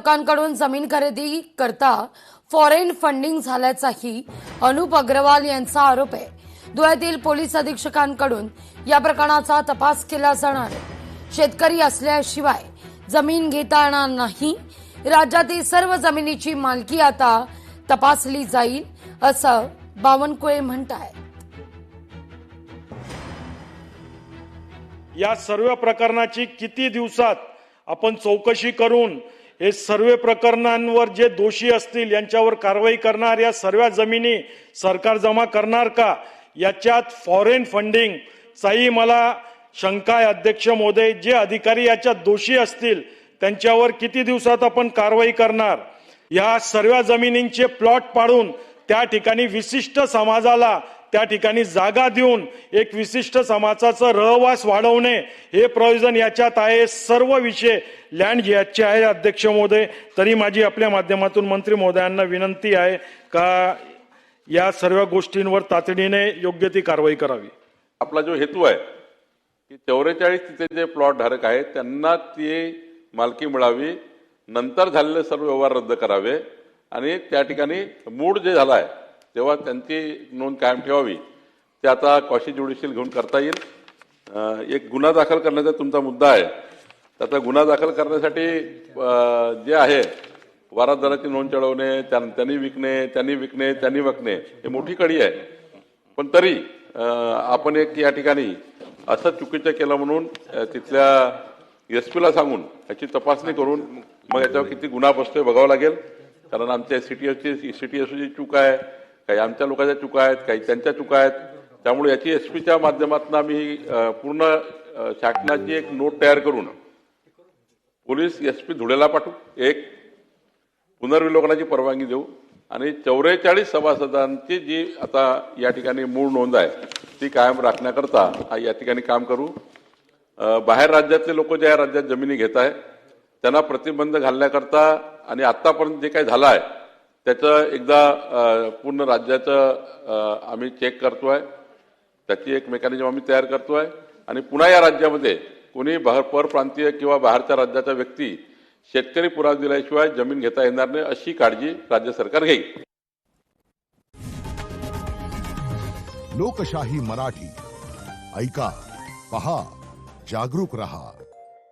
लोकांकडून जमीन खरेदी करता फॉरेन फंडिंग झाल्याचाही अनुप अग्रवाल यांचा आरोप आहे। धुळ्यातील पोलीस अधीक्षकांकडून या प्रकरणाचा तपास केला जाणार आहे। शेतकरी असल्याशिवाय जमीन घेता येणार नाही। राज्यातील सर्व जमिनीची मालकी आता तपासली जाईल असं बावनकुळे म्हणतात। या सर्व प्रकरणाची किती दिवसात आपण चौकशी करून हे सर्व प्रकरणांवर जे दोषी असतील यांच्यावर कारवाई करणार, या सर्व जमिनी सरकार जमा करणार का, याच्यात फॉरेन फंडिंगचाही मला शंका आहे। अध्यक्ष महोदय, जे अधिकारी याच्यात दोषी असतील त्यांच्यावर किती दिवसात आपण कारवाई करणार? या सर्व जमिनींचे प्लॉट पाडून त्या ठिकाणी विशिष्ट समाजाला त्या ठिकाणी जागा देऊन एक विशिष्ट समाजाचा रहवास वाढवणे हे प्रयोजन याच्यात आहे। सर्व विषय लँड याचे आहे। अध्यक्ष महोदय, तरी माझी आपल्या माध्यमातून मंत्री महोदयांना विनंती आहे का या सर्व गोष्टींवर तातडीने योग्य ती कारवाई करावी। आपला जो हेतू आहे की 44 तिथे जे प्लॉट धारक आहेत त्यांना ती मालकी मिळावी, नंतर झालेले सर्व व्यवहार रद्द करावे आणि त्या ठिकाणी मूळ जे झाला आहे तेव्हा त्यांची नोंद कायम ठेवावी। ते आता कॉशी ज्युडिशियल घेऊन करता येईल। एक गुन्हा दाखल करण्याचा तुमचा मुद्दा आहे, त्याचा गुन्हा दाखल करण्यासाठी जे आहे वारसदाराची नोंद चढवणे, त्यांनी विकणे हे मोठी कडी आहे। पण तरी आपण एक या ठिकाणी असं चुकीचं केलं म्हणून तिथल्या एसपीला सांगून याची तपासणी करून मग याच्यावर किती गुन्हा बसतोय बघावं लागेल। कारण आमच्या सिटीएसची चूक आहे, काही आमच्या लोकांच्या चुका आहेत, काही त्यांच्या चुका आहेत। त्यामुळे याची एसपीच्या माध्यमातून आम्ही पूर्ण शासनाची एक नोट तयार करून पोलीस एसपी धुळ्याला पाठवू, एक पुनर्विलोकनाची परवानगी देऊ आणि 44 सभासदांची जी आता या ठिकाणी मूळ नोंद आहे ती कायम राखण्याकरता या ठिकाणी काम करू। बाहेर राज्यातले लोक ज्या राज्यात जमिनी घेत आहेत त्यांना प्रतिबंध घालण्याकरता आणि आतापर्यंत जे काही झालं आहे त्याचं एकदा पूर्ण राज्याचं आम्ही चेक करतोय, त्याची एक मेकॅनिझम आम्ही तयार करतोय आणि पुन्हा या राज्यामध्ये कोणी परप्रांतीय किंवा बाहेरच्या राज्याचा व्यक्ती शेतकरी पुरावा दिल्याशिवाय जमीन घेता येणार नाही अशी काळजी राज्य सरकार घेईल। लोकशाही मराठी ऐका, पहा, जागरूक रहा।